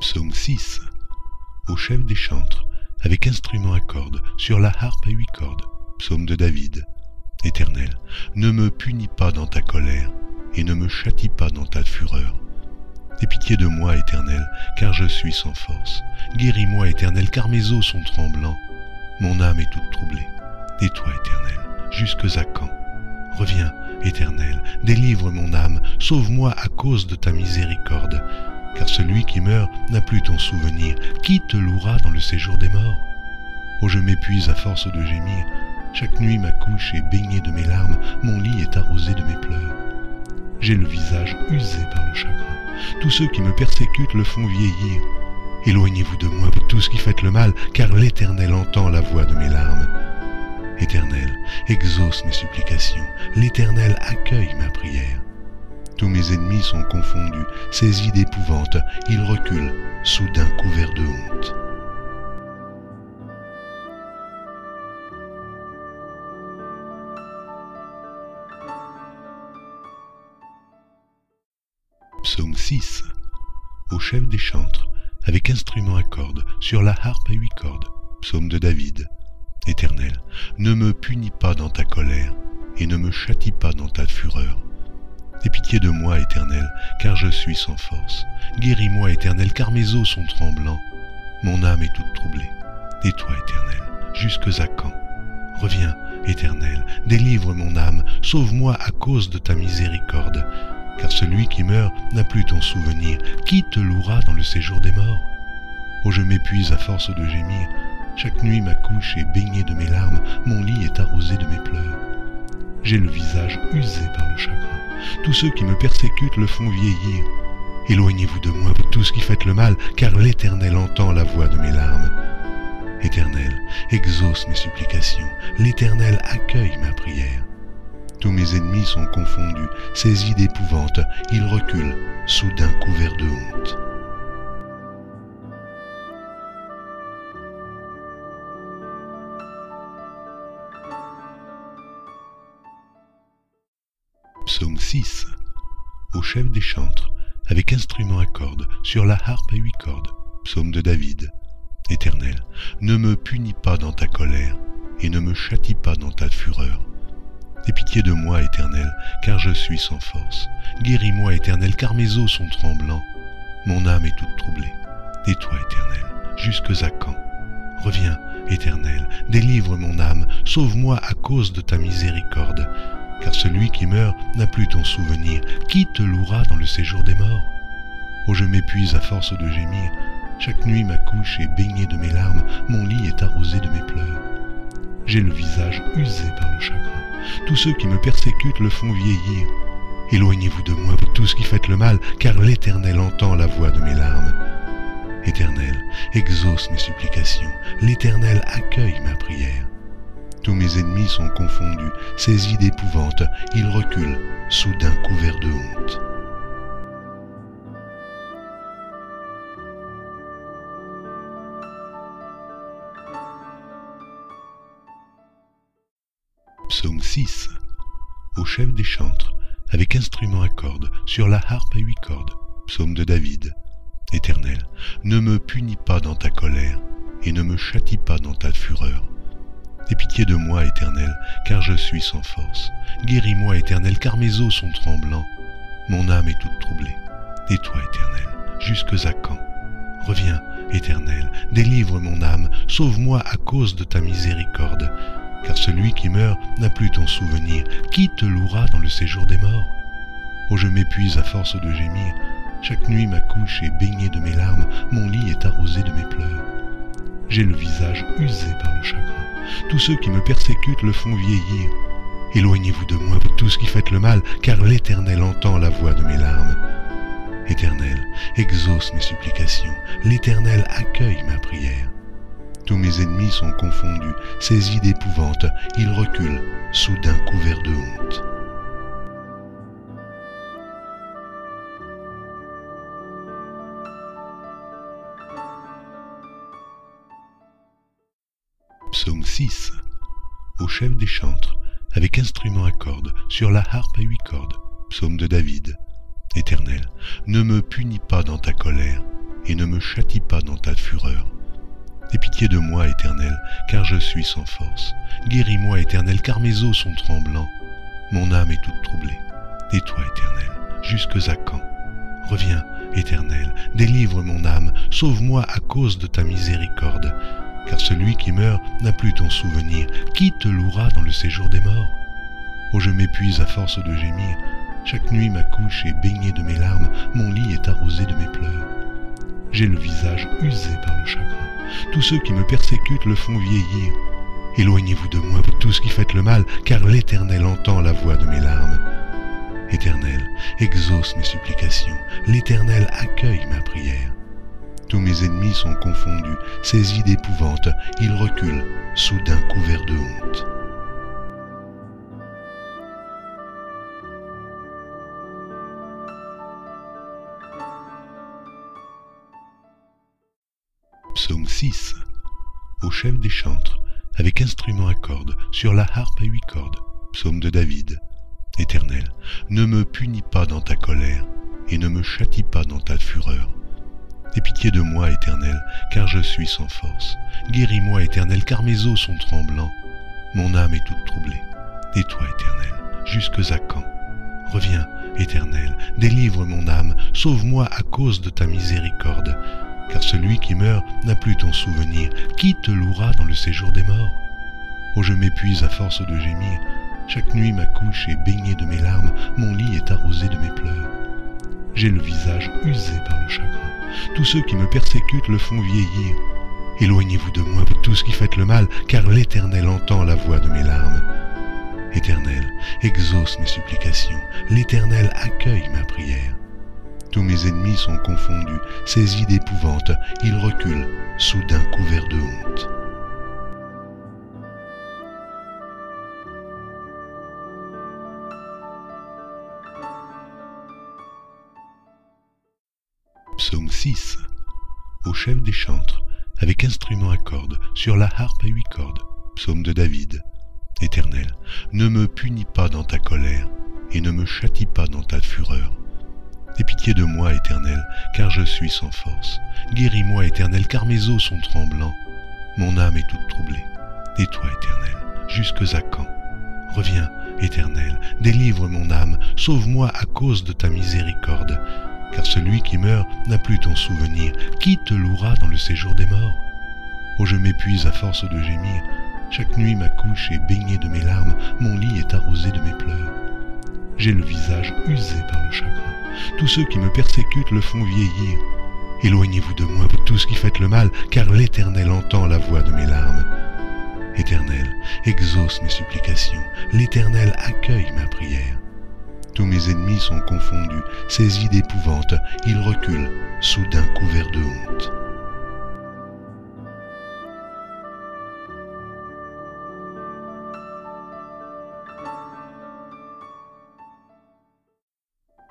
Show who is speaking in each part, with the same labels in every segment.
Speaker 1: Psaume 6. Au chef des chantres, avec instrument à cordes, sur la harpe à 8 cordes. Psaume de David. Éternel, ne me punis pas dans ta colère, et ne me châtie pas dans ta fureur. Aie pitié de moi, Éternel, car je suis sans force. Guéris-moi, Éternel, car mes os sont tremblants. Mon âme est toute troublée. Et toi, Éternel, jusques à quand? Reviens, Éternel, délivre mon âme, sauve-moi à cause de ta miséricorde. Car celui qui meurt n'a plus ton souvenir. Qui te louera dans le séjour des morts? Oh, je m'épuise à force de gémir. Chaque nuit ma couche est baignée de mes larmes, mon lit est arrosé de mes pleurs. J'ai le visage usé par le chagrin. Tous ceux qui me persécutent le font vieillir. Éloignez-vous de moi, vous tous qui faites le mal, car l'Éternel entend la voix de mes larmes. Éternel, exauce mes supplications. L'Éternel accueille ma prière. Tous mes ennemis sont confondus, saisis d'épouvante, ils reculent, soudain couverts de honte. Psaume 6. Au chef des chantres, avec instrument à cordes, sur la harpe à 8 cordes. Psaume de David. Éternel, ne me punis pas dans ta colère, et ne me châtie pas dans ta fureur. Aie pitié de moi, Éternel, car je suis sans force. Guéris-moi, Éternel, car mes os sont tremblants. Mon âme est toute troublée. Et toi, Éternel, jusques à quand? Reviens, Éternel, délivre mon âme, sauve-moi à cause de ta miséricorde. Car celui qui meurt n'a plus ton souvenir. Qui te louera dans le séjour des morts? Oh, je m'épuise à force de gémir. Chaque nuit ma couche est baignée de mes larmes, mon lit est arrosé de mes pleurs. J'ai le visage usé par le chagrin. Tous ceux qui me persécutent le font vieillir. Éloignez-vous de moi, vous tous qui faites le mal, car l'Éternel entend la voix de mes larmes. Éternel, exauce mes supplications. L'Éternel accueille ma prière. Tous mes ennemis sont confondus, saisis d'épouvante, ils reculent, soudain couverts de honte. Psaume 6. Au chef des chantres, avec instrument à cordes, sur la harpe à 8 cordes. Psaume de David. Éternel, ne me punis pas dans ta colère, et ne me châtie pas dans ta fureur. Aie pitié de moi, Éternel, car je suis sans force. Guéris-moi, Éternel, car mes os sont tremblants. Mon âme est toute troublée. Et toi, Éternel, jusques à quand? Reviens, Éternel, délivre mon âme, sauve-moi à cause de ta miséricorde. Car celui qui meurt n'a plus ton souvenir. Qui te louera dans le séjour des morts? Oh, je m'épuise à force de gémir. Chaque nuit ma couche est baignée de mes larmes, mon lit est arrosé de mes pleurs. J'ai le visage usé par le chagrin. Tous ceux qui me persécutent le font vieillir. Éloignez-vous de moi, vous tous qui faites le mal, car l'Éternel entend la voix de mes larmes. Éternel, exauce mes supplications. L'Éternel accueille ma prière. Tous mes ennemis sont confondus, saisis d'épouvante, ils reculent, soudain couverts de honte. Psaume 6. Au chef des chantres, avec instrument à cordes, sur la harpe à 8 cordes. Psaume de David. Éternel, ne me punis pas dans ta colère, et ne me châtie pas dans ta fureur. Aie pitié de moi, Éternel, car je suis sans force. Guéris-moi, Éternel, car mes os sont tremblants. Mon âme est toute troublée. Et toi, Éternel, jusques à quand? Reviens, Éternel, délivre mon âme, sauve-moi à cause de ta miséricorde. Car celui qui meurt n'a plus ton souvenir. Qui te louera dans le séjour des morts? Oh, je m'épuise à force de gémir. Chaque nuit ma couche est baignée de mes larmes, mon lit est arrosé de mes pleurs. J'ai le visage usé par le chagrin. Tous ceux qui me persécutent le font vieillir. Éloignez-vous de moi, vous tous qui faites le mal, car l'Éternel entend la voix de mes larmes. Éternel, exauce mes supplications. L'Éternel accueille ma prière. Tous mes ennemis sont confondus, saisis d'épouvante, ils reculent, soudain couverts de honte. Psaume 6. Au chef des chantres, avec instrument à cordes, sur la harpe à 8 cordes. Psaume de David. Éternel, ne me punis pas dans ta colère, et ne me châtie pas dans ta fureur. Aie pitié de moi, Éternel, car je suis sans force. Guéris-moi, Éternel, car mes os sont tremblants. Mon âme est toute troublée. Et toi, Éternel, jusque à quand? Reviens, Éternel, délivre mon âme, sauve-moi à cause de ta miséricorde. Car celui qui meurt n'a plus ton souvenir. Qui te louera dans le séjour des morts? Oh, je m'épuise à force de gémir. Chaque nuit ma couche est baignée de mes larmes, mon lit est arrosé de mes pleurs. J'ai le visage usé par le chagrin. Tous ceux qui me persécutent le font vieillir. Éloignez-vous de moi, vous tous qui faites le mal, car l'Éternel entend la voix de mes larmes. Éternel, exauce mes supplications. L'Éternel accueille ma prière. Tous mes ennemis sont confondus, saisis d'épouvante, ils reculent, soudain couverts de honte. Psaume 6. Au chef des chantres, avec instrument à cordes, sur la harpe à 8 cordes. Psaume de David. Éternel, ne me punis pas dans ta colère, et ne me châtie pas dans ta fureur. Aie pitié de moi, Éternel, car je suis sans force. Guéris-moi, Éternel, car mes os sont tremblants. Mon âme est toute troublée. Et toi, Éternel, jusque à quand? Reviens, Éternel, délivre mon âme, sauve-moi à cause de ta miséricorde. Car celui qui meurt n'a plus ton souvenir. Qui te louera dans le séjour des morts? Oh, je m'épuise à force de gémir. Chaque nuit ma couche est baignée de mes larmes, mon lit est arrosé de mes pleurs. J'ai le visage usé par le chagrin. Tous ceux qui me persécutent le font vieillir. Éloignez-vous de moi, vous tous qui faites le mal, car l'Éternel entend la voix de mes larmes. Éternel, exauce mes supplications. L'Éternel accueille ma prière. Tous mes ennemis sont confondus, saisis d'épouvante, ils reculent, soudain couverts de honte. Psaume 6. Au chef des chantres, avec instrument à cordes, sur la harpe à 8 cordes. Psaume de David. Éternel, ne me punis pas dans ta colère, et ne me châtie pas dans ta fureur. Aie pitié de moi, Éternel, car je suis sans force. Guéris-moi, Éternel, car mes os sont tremblants. Mon âme est toute troublée. Et toi, Éternel, jusque à quand? Reviens, Éternel, délivre mon âme, sauve-moi à cause de ta miséricorde. Car celui qui meurt n'a plus ton souvenir. Qui te louera dans le séjour des morts? Oh, je m'épuise à force de gémir. Chaque nuit ma couche est baignée de mes larmes, mon lit est arrosé de mes pleurs. J'ai le visage usé par le chagrin. Tous ceux qui me persécutent le font vieillir. Éloignez-vous de moi, vous tous qui faites le mal, car l'Éternel entend la voix de mes larmes. Éternel, exauce mes supplications. L'Éternel accueille ma prière. Tous mes ennemis sont confondus, saisis d'épouvante, ils reculent, soudain couverts de honte.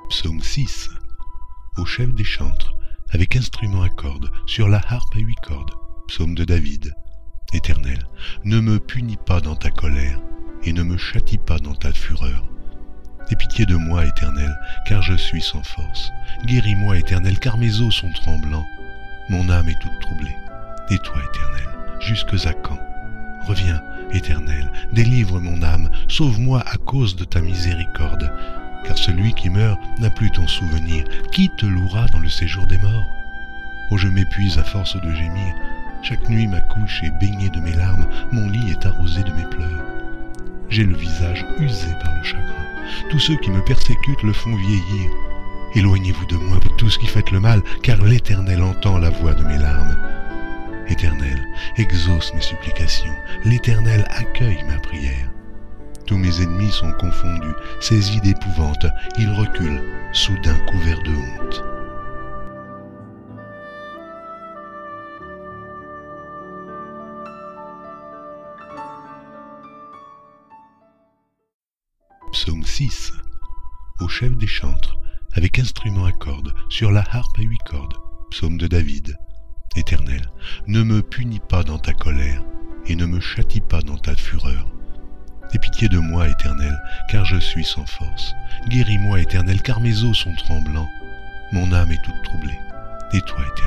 Speaker 1: Psaume 6. Au chef des chantres, avec instrument à cordes, sur la harpe à 8 cordes. Psaume de David. Éternel, ne me punis pas dans ta colère, et ne me châtie pas dans ta fureur. Aie pitié de moi, Éternel, car je suis sans force. Guéris-moi, Éternel, car mes os sont tremblants. Mon âme est toute troublée. Et toi, Éternel, jusque à quand? Reviens, Éternel, délivre mon âme, sauve-moi à cause de ta miséricorde. Car celui qui meurt n'a plus ton souvenir. Qui te louera dans le séjour des morts? Oh, je m'épuise à force de gémir. Chaque nuit ma couche est baignée de mes larmes, mon lit est arrosé de mes pleurs. J'ai le visage usé par le chagrin. Tous ceux qui me persécutent le font vieillir. Éloignez-vous de moi, vous tous qui faites le mal, car l'Éternel entend la voix de mes larmes. Éternel, exauce mes supplications. L'Éternel accueille ma prière. Tous mes ennemis sont confondus, saisis d'épouvante, ils reculent, soudain couverts de honte. Psaume 6. Au chef des chantres, avec instrument à cordes, sur la harpe à 8 cordes. Psaume de David. Éternel, ne me punis pas dans ta colère, et ne me châtie pas dans ta fureur. Aie pitié de moi, Éternel, car je suis sans force. Guéris-moi, Éternel, car mes os sont tremblants. Mon âme est toute troublée. Et toi, Éternel,